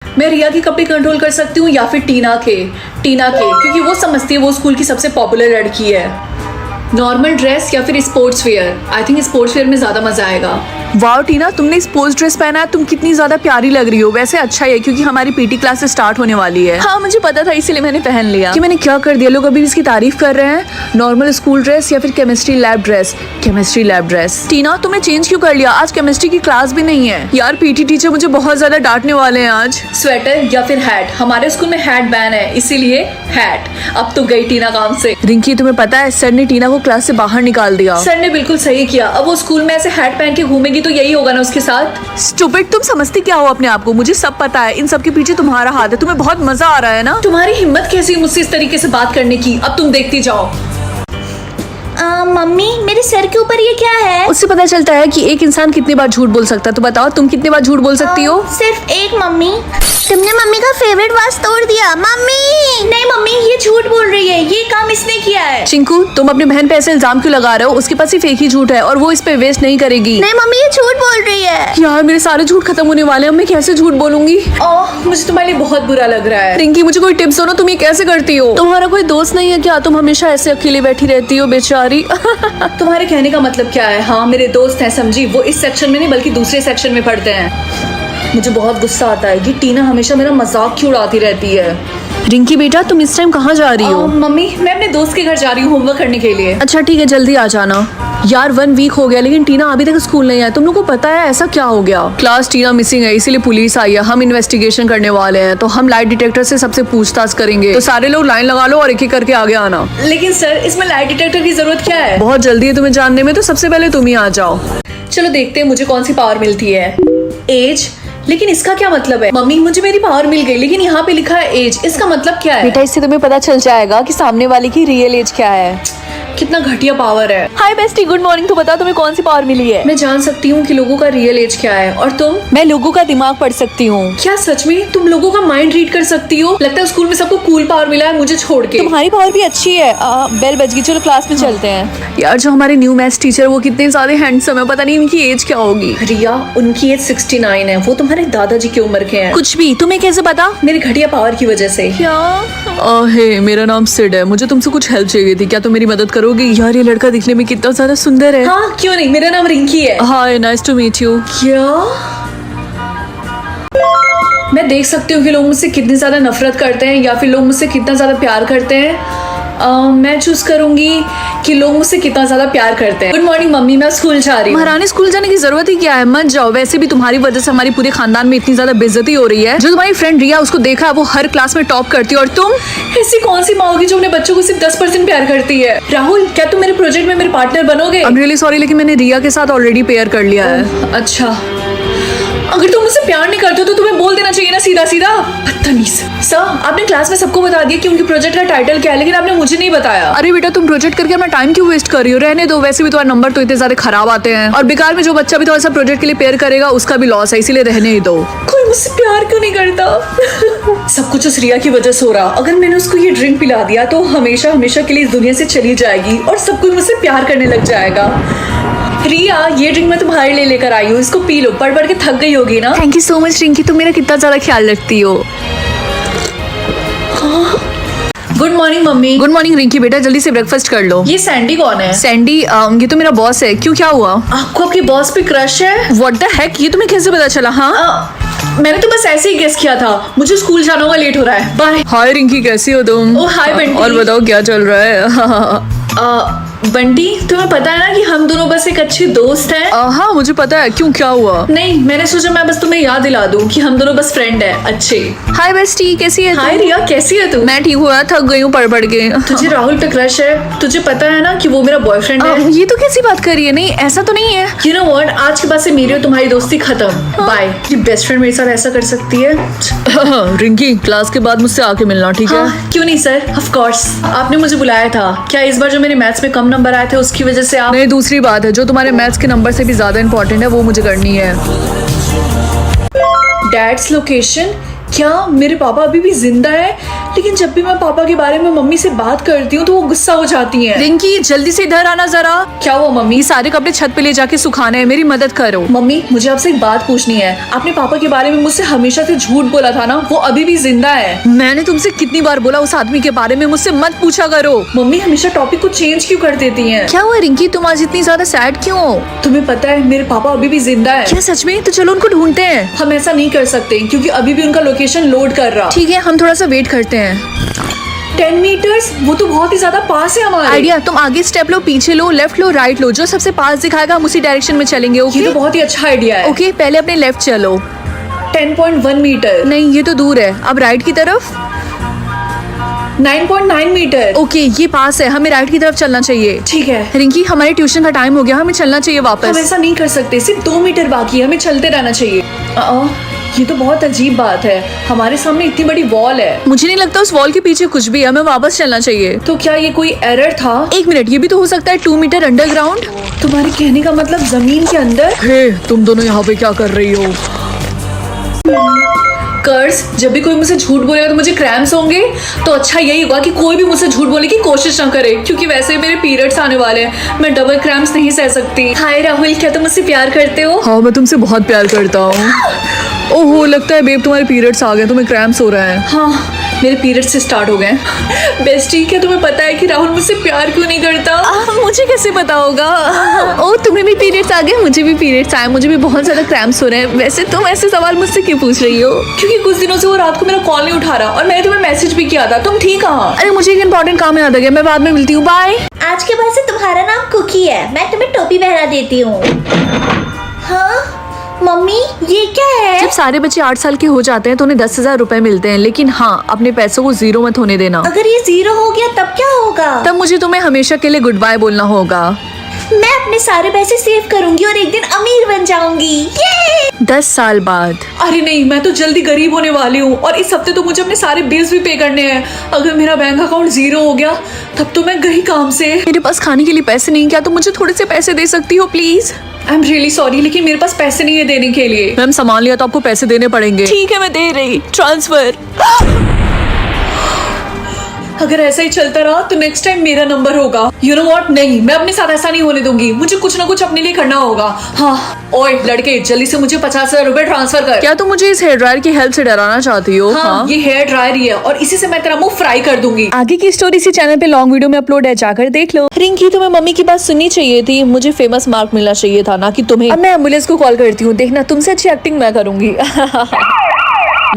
मैं रिया के कपड़े कंट्रोल कर सकती हूँ या फिर टीना के क्योंकि वो समझती है वो स्कूल की सबसे पॉपुलर लड़की है। नॉर्मल ड्रेस या फिर sports wear? I think sports wear में ज्यादा मजा आएगा। वाओ टीना, तुमने स्पोर्ट्स ड्रेस पहना है, तुम कितनी ज्यादा प्यारी लग रही हो। वैसे अच्छा है क्योंकि हमारी पीटी क्लास स्टार्ट होने वाली है। हाँ मुझे पता था, इसीलिए मैंने पहन लिया। कि मैंने क्या कर दिया, लोग अभी इसकी तारीफ कर रहे हैं। नॉर्मल स्कूल ड्रेस या फिर chemistry lab dress? Chemistry lab dress. Tina तुमने चेंज क्यों कर लिया? आज केमिस्ट्री की क्लास भी नहीं है। यार पीटी टीचर मुझे बहुत ज्यादा डांटने वाले हैं आज। स्वेटर या फिर हैट? हमारे स्कूल में हैट बैन है, इसीलिए हैट। अब तो गई टीना काम से। रिंकी तुम्हें पता है सर ने टीना को क्लास से बाहर निकाल दिया। सर ने बिल्कुल सही किया। अब वो स्कूल में ऐसे हैट पहन के घूमेगी तो यही होगा ना उसके साथ। स्टूपिड, तुम समझती क्या हो अपने आप को? मुझे सब पता है, इन सब के पीछे तुम्हारा हाथ है। तुम्हें बहुत मजा आ रहा है ना? तुम्हारी हिम्मत कैसी है मुझसे इस तरीके से बात करने की? अब तुम देखती जाओ। मम्मी मेरे सर के ऊपर ये क्या है? उससे पता चलता है कि एक इंसान कितनी बार झूठ बोल सकता है। तो बताओ तुम कितनी बार झूठ बोल सकती हो? सिर्फ एक। मम्मी तुमने मम्मी का फेवरेट वास तोड़ दिया। मम्मी नहीं मम्मी, ये झूठ बोल रही है, ये काम इसने किया है। चिंकू तुम अपनी बहन पे ऐसे इल्जाम क्यों लगा रहे हो? उसके पास सिर्फ एक ही झूठ है और वो इस पे वेस्ट नहीं करेगी। नहीं मम्मी ये झूठ बोल रही है। यार मेरे सारे झूठ खत्म होने वाले हैं, मैं कैसे झूठ बोलूंगी? मुझे तुम्हारे लिए बहुत बुरा लग रहा है। रिंकी मुझे कोई टिप्स दो ना, तुम ये कैसे करती हो? तुम्हारा कोई दोस्त नहीं है क्या? तुम हमेशा ऐसे अकेली बैठी रहती हो बेचारी। तुम्हारे कहने का मतलब क्या है? हाँ मेरे दोस्त हैं समझी, वो इस सेक्शन में नहीं बल्कि दूसरे सेक्शन में पढ़ते हैं। मुझे बहुत गुस्सा आता है, ये टीना हमेशा मेरा मजाक क्यों उड़ाती रहती है। रिंकी बेटा तुम इस टाइम कहाँ जा रही हो? मम्मी मैं अपने दोस्त के घर जा रही हूँ होमवर्क करने के लिए। अच्छा ठीक है जल्दी आ जाना। यार 1 वीक हो गया लेकिन टीना अभी तक स्कूल नहीं आया। तुम लोग को पता है ऐसा क्या हो गया? क्लास टीना मिसिंग है, इसीलिए पुलिस आई है। हम इन्वेस्टिगेशन करने वाले हैं, तो हम लाइट डिटेक्टर से सबसे पूछताछ करेंगे। तो सारे लोग लाइन लगा लो और एक एक करके आगे आना। लेकिन सर इसमें लाइट डिटेक्टर की जरूरत क्या है? बहुत जल्दी है तुम्हें जानने में, तो सबसे पहले तुम ही आ जाओ। चलो देखते हैं मुझे कौन सी पावर मिलती है। एज? लेकिन इसका क्या मतलब है? मम्मी मुझे मेरी पावर मिल गई लेकिन यहाँ पे लिखा है एज, इसका मतलब क्या है? बेटा इससे तुम्हें पता चल जाएगा कि सामने वाले की रियल एज क्या है। कितना घटिया पावर है। हाय बेस्टी, गुड मॉर्निंग। तो बता तुम्हें कौन सी पावर मिली है? मैं जान सकती हूँ कि लोगों का रियल एज क्या है। और तुम? मैं लोगों का दिमाग पढ़ सकती हूँ। क्या सच में तुम लोगों का माइंड रीड कर सकती हो? लगता है स्कूल में सबको कूल पावर मिला है मुझे छोड़ के। तुम्हारी पावर भी अच्छी है। बेल बज गई, चलो क्लास में चलते हैं। यार जो हमारे न्यू मैथ्स टीचर वो कितने ज्यादा हैंडसम है, पता नहीं इनकी एज क्या होगी। रिया उनकी एज 69 है, वो तुम्हारे दादाजी की उम्र के हैं। कुछ भी, तुम्हें कैसे पता? मेरी घटिया पावर की वजह से। क्या? हे मेरा नाम सिड है, मुझे तुमसे कुछ हेल्प चाहिए थी, क्या तुम मेरी मदद करोगी? यार ये लड़का दिखने में कितना ज्यादा सुंदर है। हाँ क्यों नहीं, मेरा नाम रिंकी है। Hi nice to meet you. क्या? मैं देख सकती हूँ कि लोग मुझसे कितनी ज्यादा नफरत करते हैं या फिर लोग मुझसे कितना ज्यादा प्यार करते हैं। मैं चूज करूंगी कि लोग मुझसे कितना ज्यादा प्यार करते हैं। गुड मॉर्निंग मम्मी, मैं स्कूल जा रही हूँ। महारानी स्कूल जाने की जरूरत ही क्या है, मत जाओ। वैसे भी तुम्हारी वजह से हमारी पूरे खानदान में इतनी ज्यादा बेइज्जती हो रही है। जो तुम्हारी फ्रेंड रिया उसको देखा है वो हर क्लास में टॉप करती है और तुम? ऐसी कौन सी माँ होगी जो अपने बच्चों को सिर्फ 10% प्यार करती है? राहुल क्या तुम मेरे प्रोजेक्ट में मेरे पार्टनर बनोगे? I'm really sorry लेकिन मैंने रिया के साथ ऑलरेडी पेयर कर लिया है। अच्छा अगर तुम मुझसे प्यार नहीं करते हो तो तुम्हें बोल देना चाहिए ना सीधा सीधा। बदतमीज। सर आपने क्लास में सबको बता दिया कि उनके प्रोजेक्ट का टाइटल क्या है, लेकिन आपने मुझे नहीं बताया। अरे बेटा तुम प्रोजेक्ट करके अपना टाइम क्यों वेस्ट कर रही हो? रहने दो, वैसे भी तुम्हारे नंबर तो इतने ज्यादा खराब आते हैं और बेकार में जो बच्चा भी थोड़ा सा प्रोजेक्ट के लिए पेयर करेगा उसका भी लॉस है, इसीलिए रहने ही दो। कोई मुझसे प्यार क्यों नहीं करता? सब कुछ उस रिया की वजह से हो रहा। अगर मैंने उसको ये ड्रिंक पिला दिया तो हमेशा हमेशा के लिए इस दुनिया से चली जाएगी और सब कोई मुझसे प्यार करने लग जाएगा। रिया ये ड्रिंक मैं तुम्हारे लिए लेकर आई हूँ, इसको पी लो, पढ़ पढ़ के थक गई होगी ना। Thank you so much Rinki, तुम मेरा कितना ज्यादा ख्याल रखती हो। Good morning mummy. Good morning Rinki बेटा, जल्दी से ब्रेकफास्ट कर लो। ये सैंडी कौन है? सैंडी ये तो मेरा बॉस है। क्यों क्या हुआ? आपको आपके बॉस पे क्रश है? व्हाट द हेक, ये तुम्हें कैसे पता चला? हाँ मैंने तो बस ऐसे ही गेस किया था। मुझे स्कूल जाना होगा, लेट हो रहा है। बाय। हाय रिंकी कैसी हो तुम? ओ हाय बंटी। और बताओ क्या चल रहा है? बंटी तुम्हें पता है ना कि हम दोनों बस एक अच्छे दोस्त हैं। हाँ मुझे पता है। क्यों क्या हुआ? नहीं मैंने सोचा मैं बस तुम्हें याद दिला दूं कि हम दोनों बस फ्रेंड हैं अच्छे। हाय बेस्टी कैसी है? हाय रिया कैसी है तू? मैं ठीक हूँ यार, थक गई हूँ पढ़ पढ़ के। तुझे राहुल पे क्रश है? तुझे पता है ना कि वो मेरा बॉयफ्रेंड है? ये तो कैसी बात कर रही है? नहीं ऐसा तो नहीं है। यू नो व्हाट, आज के बाद से मेरी और तुम्हारी दोस्ती खत्म। बाय। ये बेस्ट फ्रेंड मेरे साथ ऐसा कर सकती है? रिंकी क्लास के बाद मुझसे आके मिलना, ठीक है? क्यों नहीं सर, ऑफ कोर्स। आपने मुझे बुलाया था। क्या इस बार जो मेरे मैथ्स में कम नंबर आए थे उसकी वजह से आप? नहीं दूसरी बात है, जो तुम्हारे मैथ्स के नंबर से भी ज्यादा इम्पोर्टेंट है वो मुझे करनी है। Dad's location? क्या मेरे पापा अभी भी जिंदा है? लेकिन जब भी मैं पापा के बारे में मम्मी से बात करती हूँ तो वो गुस्सा हो जाती हैं। रिंकी जल्दी से इधर आना जरा। क्या हुआ मम्मी? ये सारे कपड़े छत पे ले जाके सुखाने हैं, मेरी मदद करो। मम्मी मुझे आपसे एक बात पूछनी है। आपने पापा के बारे में मुझसे हमेशा से झूठ बोला था ना, वो अभी भी जिंदा है? मैंने तुमसे कितनी बार बोला उस आदमी के बारे में मुझसे मत पूछा करो। मम्मी हमेशा टॉपिक को चेंज क्यों कर देती हैं? क्या हुआ रिंकी, तुम आज इतनी ज्यादा सैड क्यों हो? तुम्हें पता है मेरे पापा अभी भी जिंदा है। क्या सच में? तो चलो उनको ढूंढते हैं। हम ऐसा नहीं कर सकते क्योंकि अभी भी उनका लोकेशन लोड कर रहा। ठीक है, हम थोड़ा सा वेट करते हैं। 10 मीटर्स, वो तो बहुत ही ज्यादा पास है हमारे। आइडिया, तुम आगे स्टेप लो, पीछे लो, लेफ्ट लो, राइट लो, जो सबसे पास दिखाएगा हम उसी डायरेक्शन में चलेंगे। ये ओके तो बहुत ही अच्छा आइडिया है। ओके, पहले अपने लेफ्ट चलो। 10.1 मीटर। नहीं, ये तो दूर है। अब राइट की तरफ। 9.9 मीटर। ओके, ये पास है, हमें राइट की तरफ चलना चाहिए। ठीक है, रिंकी हमारे ट्यूशन का टाइम हो गया, हमें चलना चाहिए हम वापस। ऐसा नहीं कर सकते, सिर्फ 2 मीटर बाकी है, हमें चलते रहना चाहिए। ये तो बहुत अजीब बात है, हमारे सामने इतनी बड़ी वॉल है। मुझे नहीं लगता उस वॉल के पीछे कुछ भी है, हमें वापस चलना चाहिए। तो क्या ये कोई एरर था? 1 मिनट, ये भी तो हो सकता है 2 मीटर अंडरग्राउंड। तुम्हारे कहने का मतलब जमीन के अंदर? हे, तुम दोनों यहाँ पे क्या कर रही हो? कर्स, जब भी कोई मुझसे झूठ बोलेगा तो मुझे क्रैम्स होंगे। तो अच्छा यही होगा कि कोई भी मुझसे झूठ बोलने की कोशिश ना करे, क्योंकि वैसे ही मेरे पीरियड्स आने वाले हैं। मैं डबल क्रैम्स नहीं सह सकती। हाय राहुल, क्या तुम मुझसे प्यार करते हो? हाँ, मैं तुमसे बहुत प्यार करता हूँ। ओहो, लगता है बेब तुम्हारे पीरियड्स आ गए, तुम्हें क्रैम्प्स हो रहे हैं। हाँ, मेरे पीरियड्स से स्टार्ट हो गए। बेस्टी, क्या तुम्हें पता है कि राहुल मुझसे प्यार क्यों नहीं करता? मुझे कैसे पता होगा? ओ, तुम्हें भी पीरियड्स आ गए? मुझे भी पीरियड्स आए, मुझे भी बहुत ज्यादा क्रैम्प्स हो रहे हैं। वैसे तुम ऐसे सवाल मुझसे क्यों पूछ रही हो? क्योंकि कुछ दिनों से वो रात को मेरा कॉल नहीं उठा रहा और मैंने तुम्हें मैसेज भी किया था, तुम थी कहाँ? अरे मुझे एक इम्पोर्टेंट काम याद आ गया, मैं बाद में मिलती हूँ, बाय। आज के बाद से तुम्हारा नाम कुकी है, मैं तुम्हें टोपी पहना देती हूँ। हाँ मम्मी, ये क्या है? जब सारे बच्चे 8 साल के हो जाते हैं तो उन्हें 10,000 रुपए मिलते हैं, लेकिन हाँ, अपने पैसों को जीरो मत होने देना। अगर ये 0 हो गया तब क्या होगा? तब मुझे तुम्हें हमेशा के लिए गुड बाय बोलना होगा। मैं अपने सारे पैसे सेव करूंगी और एक दिन अमीर बन जाऊंगी। ये 10 साल बाद। अरे नहीं, मैं तो जल्दी गरीब होने वाली हूँ और इस हफ्ते तो मुझे अपने सारे बिल्स भी पे करने हैं। अगर मेरा बैंक अकाउंट 0 हो गया तब तो मैं गई काम से। मेरे पास खाने के लिए पैसे नहीं, क्या तुम मुझे थोड़े से पैसे दे सकती हो please? I am really sorry, लेकिन मेरे पास पैसे नहीं है देने के लिए। मैम, सामान लिया तो आपको पैसे देने पड़ेंगे। ठीक है, मैं दे रही, ट्रांसफर। अगर ऐसा ही चलता रहा तो नेक्स्ट टाइम मेरा नंबर होगा। यू नो व्हाट, नहीं, मैं अपने साथ ऐसा नहीं होने दूंगी। मुझे कुछ ना कुछ अपने लिए करना होगा। हाँ, ओए लड़के, जल्दी से मुझे 50,000 रुपए ट्रांसफर कर। क्या तुम मुझे इस हेयर ड्रायर की हेल्प से डराना चाहती हो? हाँ, ये हेयर ड्रायर ही है और इसी से मैं तेरा मुंह फ्राई कर दूंगी। आगे की स्टोरी इसी चैनल पे लॉन्ग वीडियो में अपलोड है, जाकर देख लो। रिंकी, तुम्हें मम्मी की बात सुननी चाहिए थी, मुझे फेमस मार्क मिलना चाहिए था, ना कि तुम्हें। अब मैं एम्बुलेंस को कॉल करती हूँ, देखना तुमसे अच्छी एक्टिंग मैं करूंगी।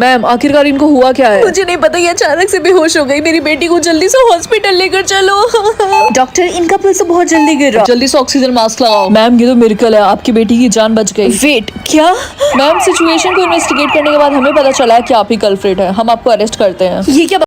मैम, आखिरकार इनको हुआ क्या है? मुझे नहीं पता, ये अचानक से बेहोश हो गई। मेरी बेटी को जल्दी से हॉस्पिटल लेकर चलो। डॉक्टर, इनका पल्स तो बहुत जल्दी गिर रहा। जल्दी से ऑक्सीजन मास्क लगाओ। मैम, ये तो मिरेकल है, आपकी बेटी की जान बच गई। वेट, क्या? मैम, सिचुएशन को इन्वेस्टिगेट करने के बाद हमें पता चला है कि आप ही कल्प्रिट है। हम आपको अरेस्ट करते हैं। ये क्या